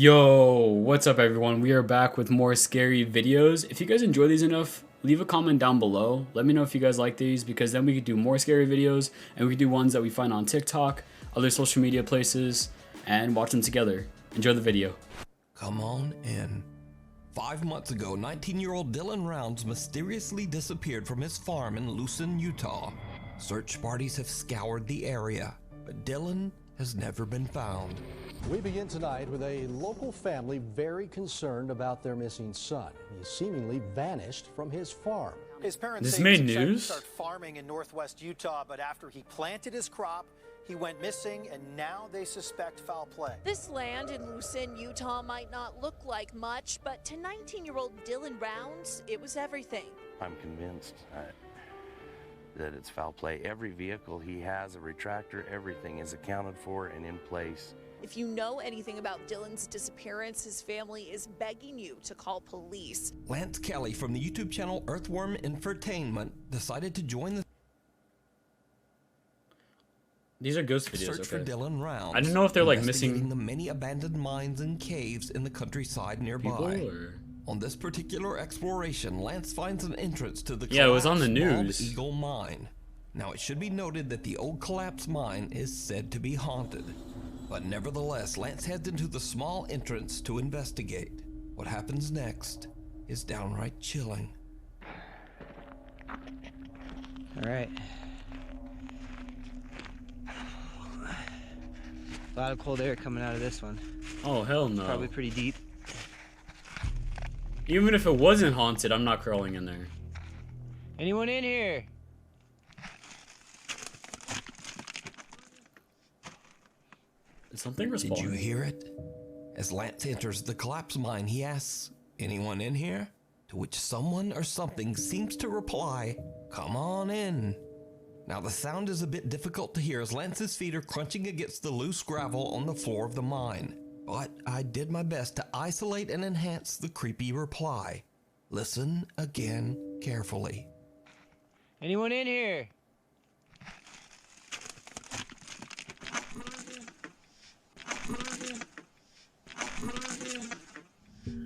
Yo, what's up everyone? We are back with more scary videos. If you guys enjoy these enough, leave a comment down below. Let me know if you guys like these, because then we could do more scary videos and we could do ones that we find on TikTok, other social media places, and watch them together. Enjoy the video. Come on in. 5 months ago, 19-year-old Dylan Rounds mysteriously disappeared from his farm in Lucin, Utah. Search parties have scoured the area, but Dylan has never been found. We begin tonight with a local family very concerned about their missing son. He seemingly vanished from his farm. His parents This say made he decided news? to start farming in northwest Utah, but after he planted his crop, he went missing, and now they suspect foul play. This land in Lucin, Utah might not look like much, but to 19-year-old Dylan Rounds, it was everything. I'm convinced that it's foul play. Every vehicle he has, a retractor, everything is accounted for and in place. If you know anything about Dylan's disappearance, his family is begging you to call police. Lance Kelly from the YouTube channel Earthworm Infotainment decided to join the These are ghost videos, search for okay. Dylan Rounds. I didn't know if they're like investigating missing the many abandoned mines and caves in the countryside nearby. people, or... On this particular exploration, Lance finds an entrance to the Yeah, it was on the collapsed Bald news. Eagle mine. Now, it should be noted that the old collapsed mine is said to be haunted. But nevertheless, Lance heads into the small entrance to investigate. What happens next is downright chilling. All right. A lot of cold air coming out of this one. Oh, hell no. Probably pretty deep. Even if it wasn't haunted, I'm not crawling in there. Anyone in here? Did something Did respond? you hear it? As Lance enters the collapsed mine, he asks, "Anyone in here?" To which someone or something seems to reply, "Come on in." Now the sound is a bit difficult to hear as Lance's feet are crunching against the loose gravel on the floor of the mine. But I did my best to isolate and enhance the creepy reply. Listen again carefully. Anyone in here?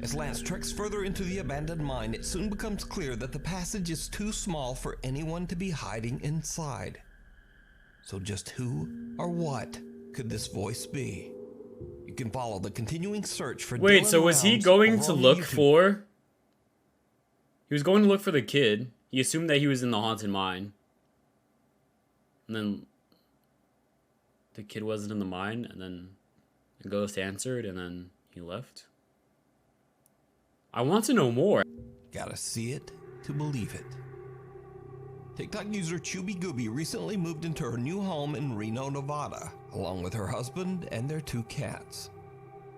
As Lance treks further into the abandoned mine, it soon becomes clear that the passage is too small for anyone to be hiding inside. So just who or what could this voice be? You can follow the continuing search for Wait, Dylan so was he Rounds going over to on look YouTube. for... He was going to look for the kid. He assumed that he was in the haunted mine. And then... the kid wasn't in the mine, and then the ghost answered, and then he left. I want to know more. Gotta see it to believe it. TikTok user Chubby Gooby recently moved into her new home in Reno, Nevada, along with her husband and their 2 cats.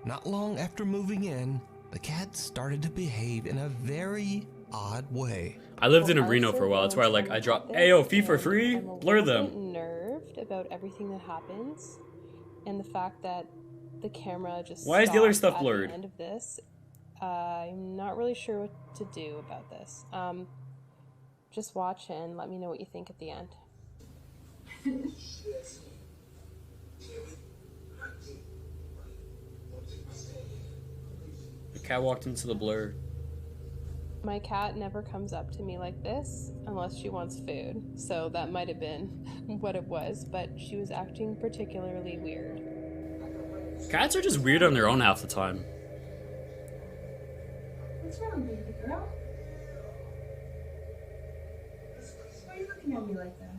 Not long after moving in, the cats started to behave in a very odd way. I lived in Reno for a while. That's where I dropped. Ayo, fee for free? Blur them. Nerved about everything that happens, and the fact that the camera just. Why is the other stopped stuff at blurred? The end of this, I'm not really sure what to do about this. Just watch and let me know what you think at the end. The cat walked into the blur. My cat never comes up to me like this unless she wants food, so that might have been what it was, but she was acting particularly weird. Cats are just weird on their own half the time. What's wrong, baby girl? Why are you looking at me like that?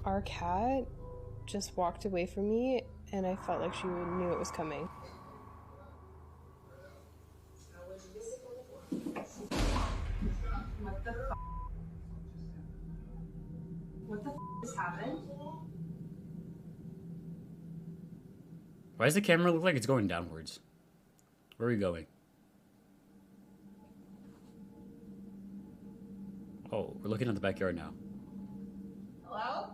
Our cat just walked away from me, and I felt like she knew it was coming. What the f? What the f just happened? Why does the camera look like it's going downwards? Where are we going? Oh, we're looking at the backyard now. Hello?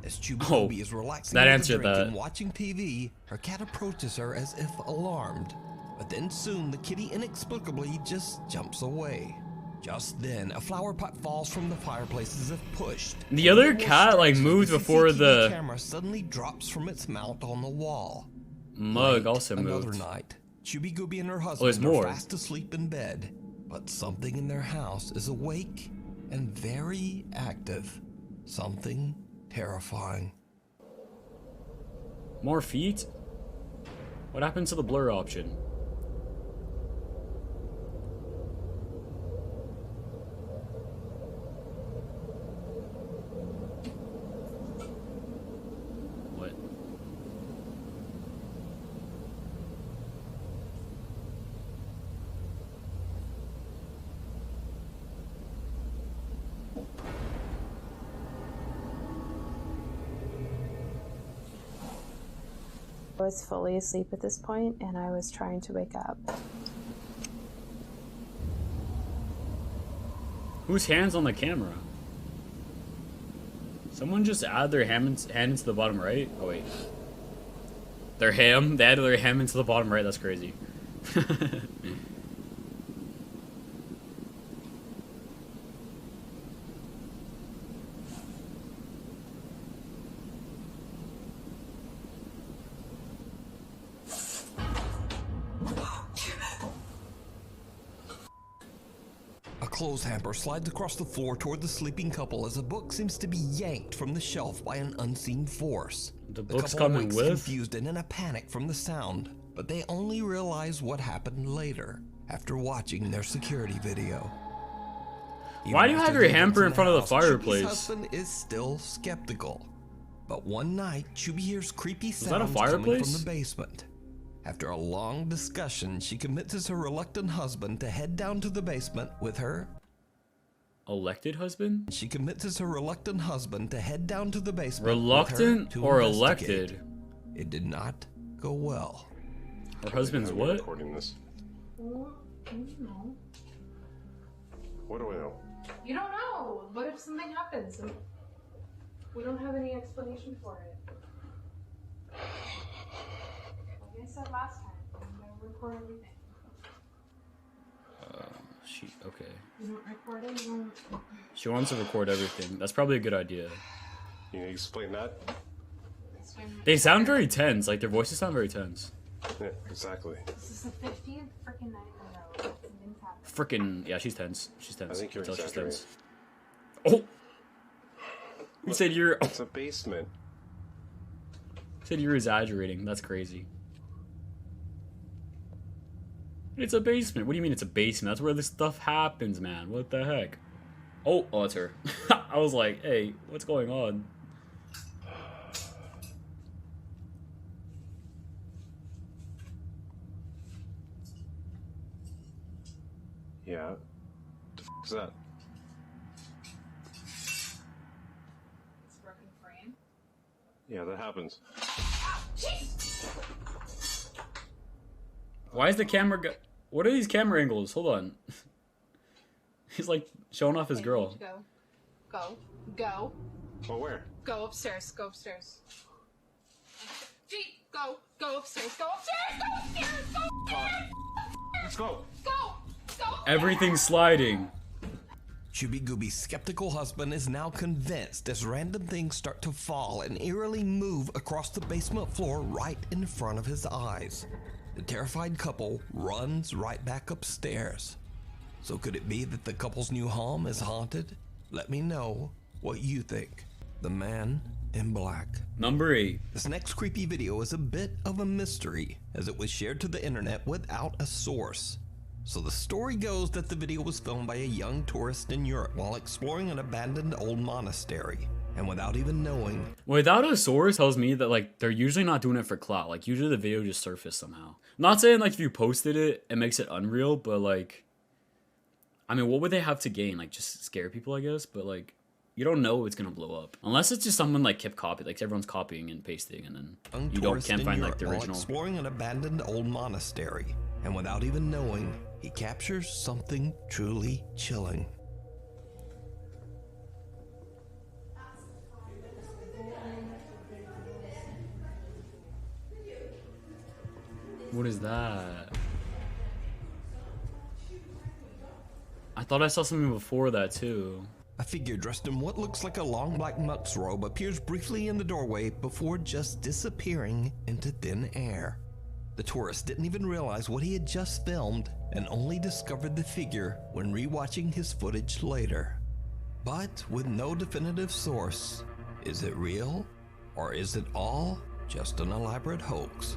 As Chubby Oh, is relaxing that with a answered drink that. and watching TV, her cat approaches her as if alarmed. But then soon the kitty inexplicably just jumps away. Just then, a flower pot falls from the fireplace as if pushed. The other cat like moved The before CCTV the camera suddenly drops from its mount on the wall. mug Late also another moved. night, Chubby Gooby and her there's husband more. are fast asleep in bed, but something in their house is awake and very active. Something terrifying. More feet? What happened to the blur option? What? I was fully asleep at this point, and I was trying to wake up. Whose hand's on the camera? Someone just add their hand into the bottom right? Oh wait. Their ham? They added their ham into the bottom right, that's crazy. A clothes hamper slides across the floor toward the sleeping couple as a book seems to be yanked from the shelf by an unseen force. The book's couple coming awakes with? confused and in a panic from the sound, but they only realize what happened later after watching their security video. Why do you have your hamper in front of the fireplace? Chubby's husband is still skeptical, but one night Chubby hears creepy that a sounds coming fireplace? from the basement. After a long discussion, she convinces her reluctant husband to head down to the basement with her. Elected husband? She convinces her reluctant husband to head down to the basement. Reluctant with her to or investigate. elected? It did not go well. Her husband's what? Recording this. Well, you know. What do I know? You don't know. What if something happens and we don't have any explanation for it? Like I said last time, I'm gonna record everything. Okay. You don't record it, you don't. She wants to record everything. That's probably a good idea. Can you explain that? They sound very tense. Like, their voices sound very tense. Yeah, exactly. This is the 50th freaking night in a row. Something's happened. Frickin', yeah, she's tense. She's tense. I think you're can tell she's exaggerating. tense. Oh! You said you're... It's a basement. said you're exaggerating. That's crazy. It's a basement. What do you mean it's a basement? That's where this stuff happens, man. What the heck? Oh, it's her. I was like, hey, what's going on? Yeah. The f is that? It's broken frame. Yeah, that happens. Why is the camera what are these camera angles? Hold on. He's like showing off his Okay, girl. Go. Go. Oh, where? Go upstairs. Go upstairs. Gee, go. Go upstairs. Go upstairs. Go upstairs. Go upstairs. Let's go. Go. Go. Everything's sliding. Chubby Gooby's skeptical husband is now convinced as random things start to fall and eerily move across the basement floor right in front of his eyes. The terrified couple runs right back upstairs. So could it be that the couple's new home is haunted? Let me know what you think. The Man in Black. Number 8. This next creepy video is a bit of a mystery as it was shared to the internet without a source. So the story goes that the video was filmed by a young tourist in Europe while exploring an abandoned old monastery. And without even knowing, Without a source tells me that like they're usually not doing it for clout. Like usually the video just surfaced somehow. Not saying like if you posted it, it makes it unreal, but like, I mean, what would they have to gain? Like just scare people, I guess. But like, you don't know it's gonna blow up unless it's just someone like kept copying, like everyone's copying and pasting, and then you can't find like the while original. exploring an abandoned old monastery, and without even knowing, he captures something truly chilling. What is that? thought I saw something before that too. A figure dressed in what looks like a long black monk's robe appears briefly in the doorway before just disappearing into thin air. The tourist didn't even realize what he had just filmed and only discovered the figure when rewatching his footage later. But with no definitive source, is it real or is it all just an elaborate hoax?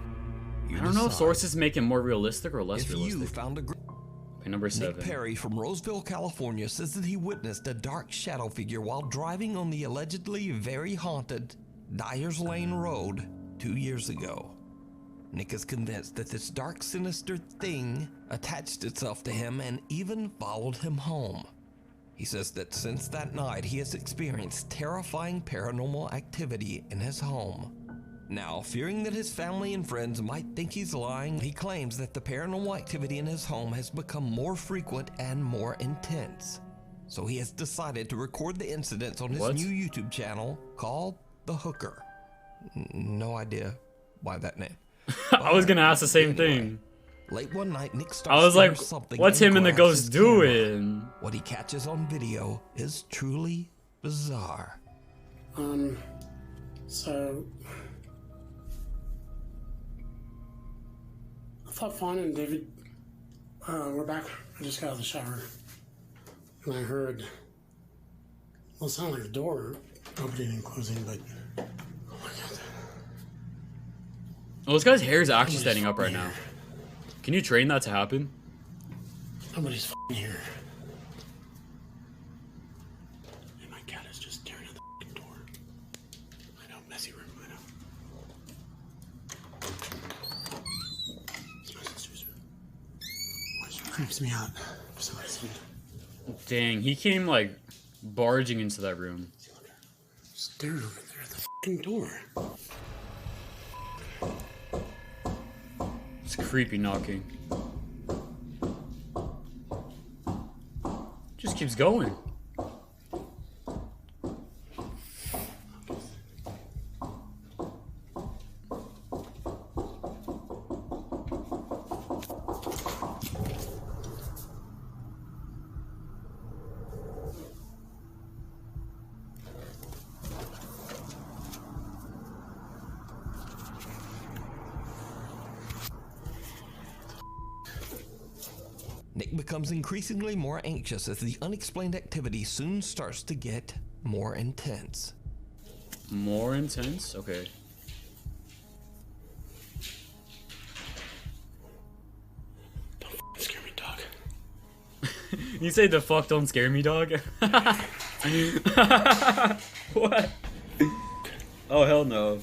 I don't know if sources make it more realistic or less realistic. You found a okay, number 7. Nick Perry from Roseville, California says that he witnessed a dark shadow figure while driving on the allegedly very haunted Dyers Lane Road 2 years ago. Nick is convinced that this dark, sinister thing attached itself to him and even followed him home. He says that since that night, he has experienced terrifying paranormal activity in his home. Now, fearing that his family and friends might think he's lying, he claims that the paranormal activity in his home has become more frequent and more intense. So he has decided to record the incidents on his new YouTube channel called The Hooker. No idea why that name. I was gonna ask the same thing. Late one night, Nick starts I was like, something what's him and the grabs ghost his camera. doing? What he catches on video is truly bizarre. So I thought Fawn and David were back. I just got out of the shower and I heard, well, it sounded like a door opening and closing, but oh my god. Oh, this guy's hair is actually standing up right now. Can you train that to happen? Nobody's f***ing here. And my cat is just staring at the f***ing door. I know, messy room, I know. It's my sister's room. Which creeps me out for some reason. Dang, he came like barging into that room. Stared over there at the f***ing door. It's creepy knocking. Just keeps going. Nick becomes increasingly more anxious as the unexplained activity soon starts to get more intense. More intense? Okay. Don't scare me, dog. You say the fuck don't scare me, dog? What? Oh, hell no.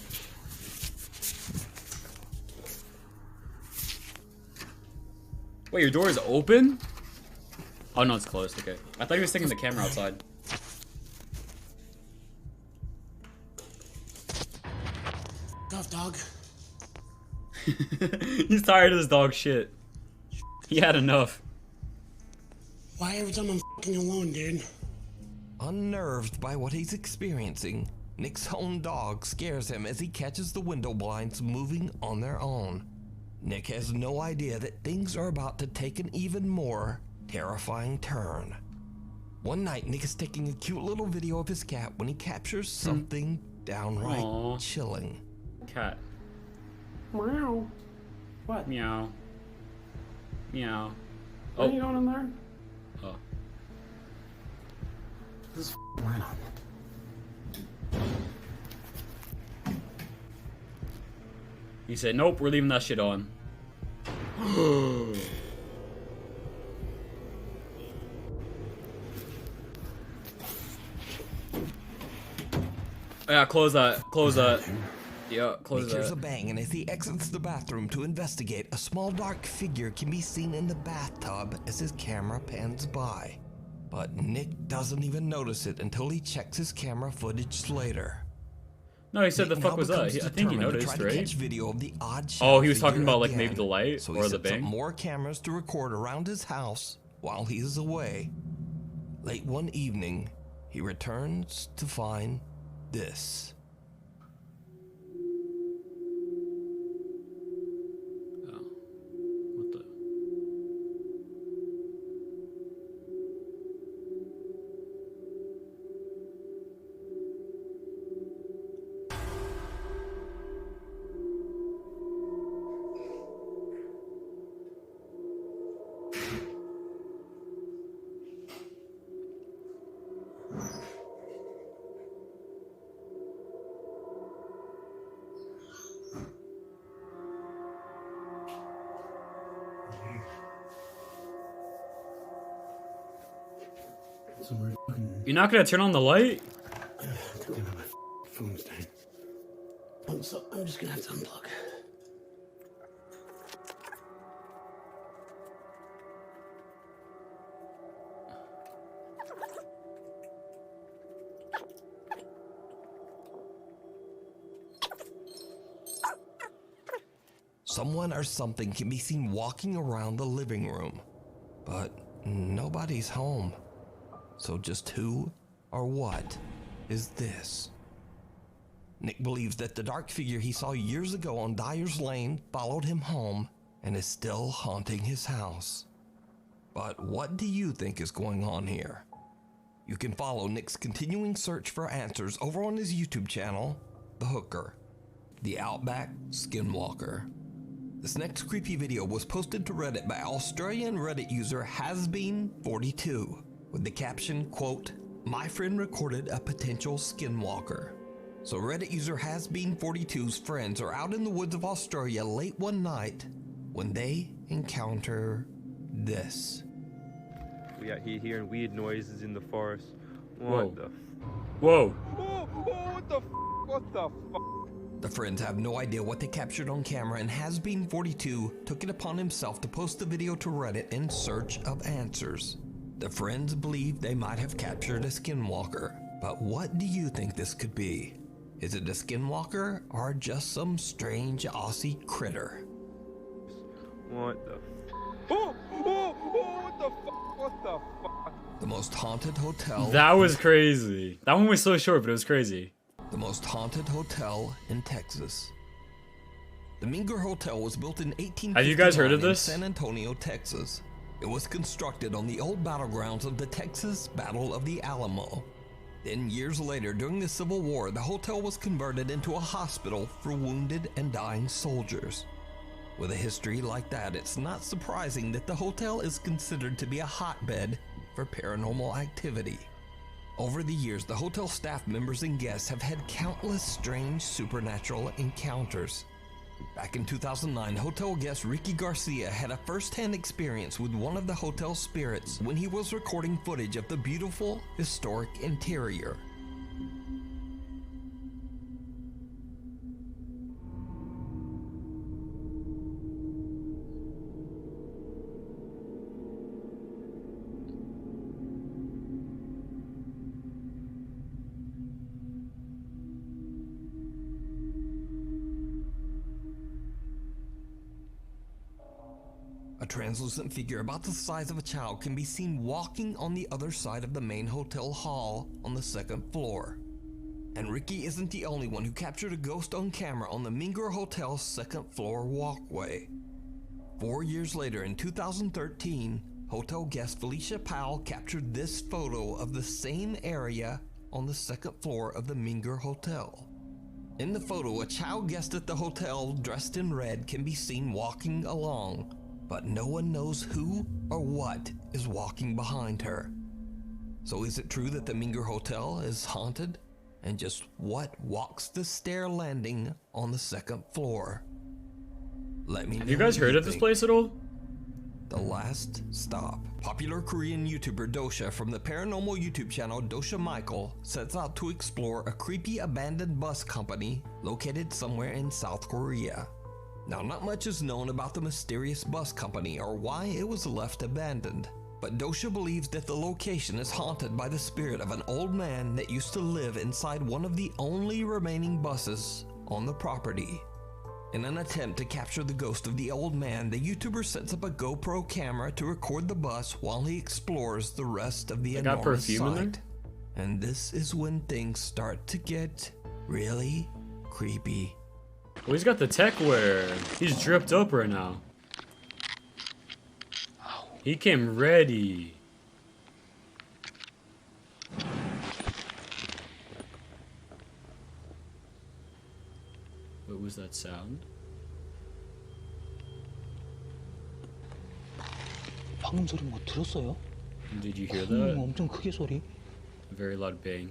Wait, your door is open? Oh no, it's closed, okay. I thought he was taking the camera outside. Off, dog. He's tired of this dog shit. He had enough. Why every time I'm f***ing alone, dude? Unnerved by what he's experiencing, Nick's own dog scares him as he catches the window blinds moving on their own. Nick has no idea that things are about to take an even more terrifying turn. One night, Nick is taking a cute little video of his cat when he captures something downright chilling. Cat. Meow. What? Meow. Meow. What are you doing in there? Oh. This is f***ing right. He said, nope, we're leaving that shit on. Yeah, close that. Close that. Yeah, close Nick hears that. a bang, and as he exits the bathroom to investigate, a small dark figure can be seen in the bathtub as his camera pans by. But Nick doesn't even notice it until he checks his camera footage later. No, he said Nick the fuck now was that? becomes I think he determined to noticed, try to right? catch video of the odd Oh, he was shadow talking figure about like again. maybe the light So or he the sets up bang. more cameras to record around his house while he is away. Late one evening, he returns to find this. What the? somewhere. You're not gonna turn on the light? Damn it, my phone's dying. So I'm just gonna have to unplug. Someone or something can be seen walking around the living room, but nobody's home. So just who or what is this? Nick believes that the dark figure he saw years ago on Dyer's Lane followed him home and is still haunting his house. But what do you think is going on here? You can follow Nick's continuing search for answers over on his YouTube channel, The Hooker, the Outback Skinwalker. This next creepy video was posted to Reddit by Australian Reddit user Hasbeen42 with the caption, quote, "My friend recorded a potential skinwalker." So Reddit user Hasbeen42's friends are out in the woods of Australia late one night when they encounter this. We out here hearing weird noises in the forest. Whoa. What the Whoa. Oh, what the what the The friends have no idea what they captured on camera, and Hasbeen42 took it upon himself to post the video to Reddit in search of answers. The friends believe they might have captured a skinwalker, but what do you think this could be? Is it a skinwalker or just some strange Aussie critter? What the what the what the The most haunted hotel. That was crazy. That one was so short, but it was crazy. The most haunted hotel in Texas. The Meanger Hotel was built in 1859 Have you guys heard of this? in San Antonio, Texas. It was constructed on the old battlegrounds of the Texas Battle of the Alamo. Then years later, during the Civil War, the hotel was converted into a hospital for wounded and dying soldiers. With a history like that, it's not surprising that the hotel is considered to be a hotbed for paranormal activity. Over the years, the hotel staff members and guests have had countless strange supernatural encounters. Back in 2009, hotel guest Ricky Garcia had a first-hand experience with one of the hotel spirits when he was recording footage of the beautiful, historic interior. A translucent figure about the size of a child can be seen walking on the other side of the main hotel hall on the second floor. And Ricky isn't the only one who captured a ghost on camera on the Meanger Hotel's second floor walkway. 4 years later, in 2013, hotel guest Felicia Powell captured this photo of the same area on the second floor of the Meanger Hotel. In the photo, a child guest at the hotel dressed in red can be seen walking along, but no one knows who or what is walking behind her. So is it true that the Meanger Hotel is haunted? And just what walks the stair landing on the second floor? Let me know. Have you guys heard of this place at all? The Last Stop. Popular Korean YouTuber Dosha from the paranormal YouTube channel Dosha Michael sets out to explore a creepy abandoned bus company located somewhere in South Korea. Now, not much is known about the mysterious bus company or why it was left abandoned, but Dosha believes that the location is haunted by the spirit of an old man that used to live inside one of the only remaining buses on the property. In an attempt to capture the ghost of the old man, the YouTuber sets up a GoPro camera to record the bus while he explores the rest of the enormous site. And this is when things start to get really creepy. Well, he's got the tech wear. He's dripped up right now. He came ready. What was that sound? 방금 소리 뭐 들었어요? Did you hear that? 엄청 크게 소리. A very loud bang.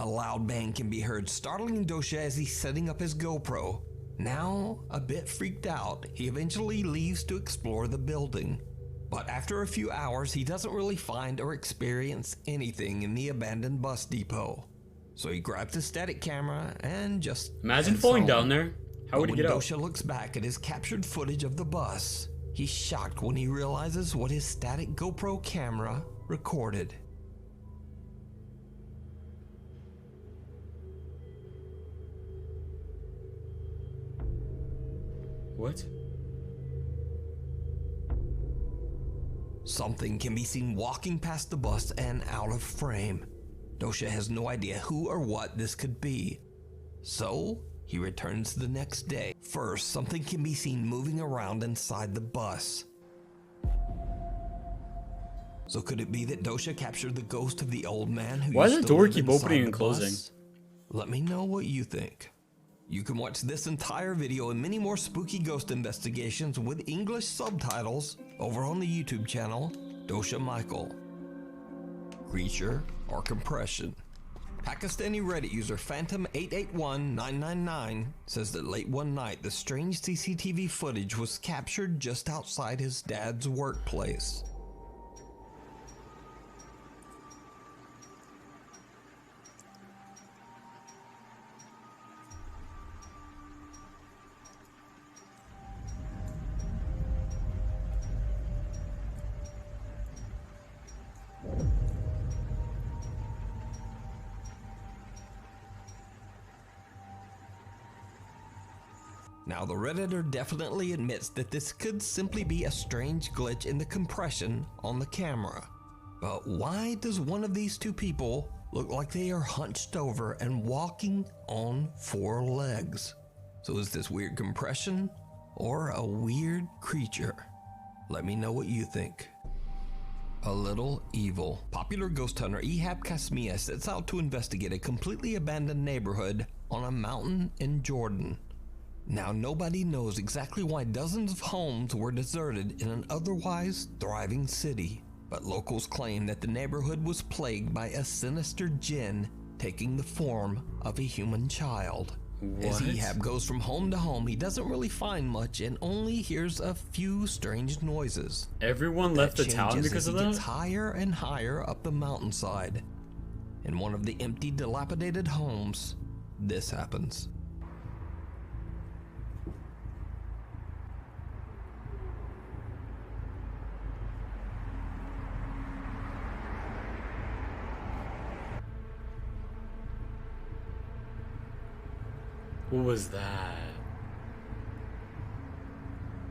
A loud bang can be heard, startling Dosha as he's setting up his GoPro. Now, a bit freaked out, he eventually leaves to explore the building. But after a few hours, he doesn't really find or experience anything in the abandoned bus depot. So he grabs his static camera and just imagine heads falling home. down there. How would he When get out? Dosha looks back at his captured footage of the bus, he's shocked when he realizes what his static GoPro camera recorded. What? Something can be seen walking past the bus and out of frame. Dosha has no idea who or what this could be. So, he returns the next day. First, something can be seen moving around inside the bus. So could it be that Dosha captured the ghost of the old man who Why does used the to door live keep inside opening the and closing? bus? Let me know what you think. You can watch this entire video and many more spooky ghost investigations with English subtitles over on the YouTube channel, Dosha Michael. Creature or compression? Pakistani Reddit user Phantom881999 says that late one night the strange CCTV footage was captured just outside his dad's workplace. Now, the Redditor definitely admits that this could simply be a strange glitch in the compression on the camera. But why does one of these two people look like they are hunched over and walking on four legs? So is this weird compression or a weird creature? Let me know what you think. A little evil. Popular ghost hunter Ehab Kasmia sets out to investigate a completely abandoned neighborhood on a mountain in Jordan. Now, nobody knows exactly why dozens of homes were deserted in an otherwise thriving city, but locals claim that the neighborhood was plagued by a sinister jinn taking the form of a human child. As Ehab goes from home to home, he doesn't really find much and only hears a few strange noises. Everyone left the town because of He gets that? higher and higher up the mountainside. In one of the empty, dilapidated homes, this happens. What was that?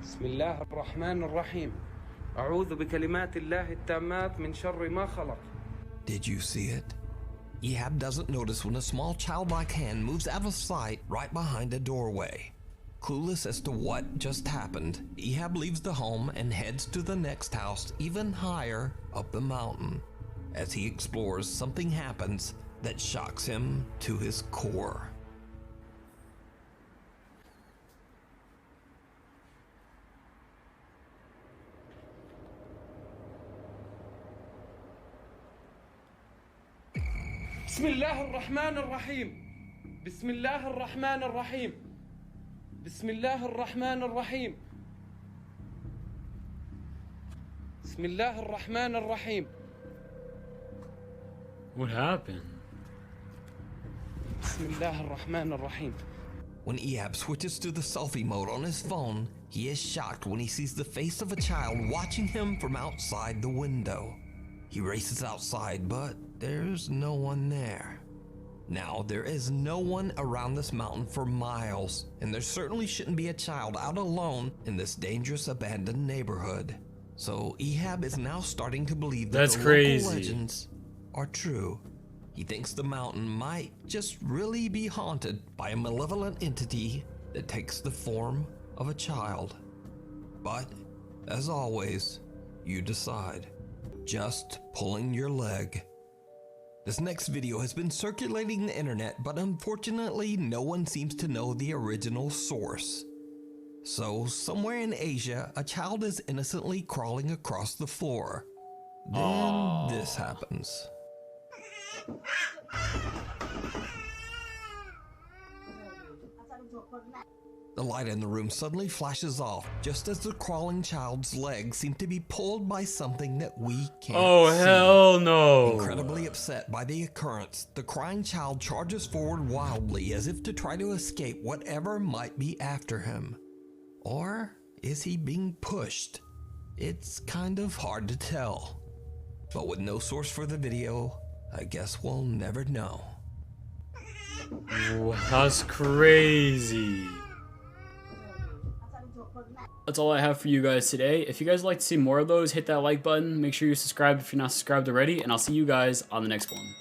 بسم الله الرحمن الرحيم أعوذ بكلمات الله التامات من شر ما خلق. Did you see it? Ehab doesn't notice when a small childlike hand moves out of sight right behind a doorway. Clueless as to what just happened, Ehab leaves the home and heads to the next house even higher up the mountain. As he explores, something happens that shocks him to his core. بسم الله الرحمن الرحيم بسم الله الرحمن الرحيم بسم الله الرحمن الرحيم بسم الله الرحمن الرحيم. What happened? بسم الله الرحمن الرحيم. When Ehab switches to the selfie mode on his phone, he is shocked when he sees the face of a child watching him from outside the window. He races outside, but there's no one there. Now, there is no one around this mountain for miles, and there certainly shouldn't be a child out alone in this dangerous abandoned neighborhood. So Ehab is now starting to believe that the local legends are true. He thinks the mountain might just really be haunted by a malevolent entity that takes the form of a child. But, as always, you decide. Just pulling your leg. This next video has been circulating the internet, but unfortunately no one seems to know the original source. So, somewhere in Asia, a child is innocently crawling across the floor. Then this happens. The light in the room suddenly flashes off, just as the crawling child's legs seem to be pulled by something that we can't see. Hell no. Incredibly upset by the occurrence, the crying child charges forward wildly as if to try to escape whatever might be after him. Or is he being pushed? It's kind of hard to tell. But with no source for the video, I guess we'll never know. That's crazy. That's all I have for you guys today. If you guys would like to see more of those, hit that like button. Make sure you're subscribed if you're not subscribed already, and I'll see you guys on the next one.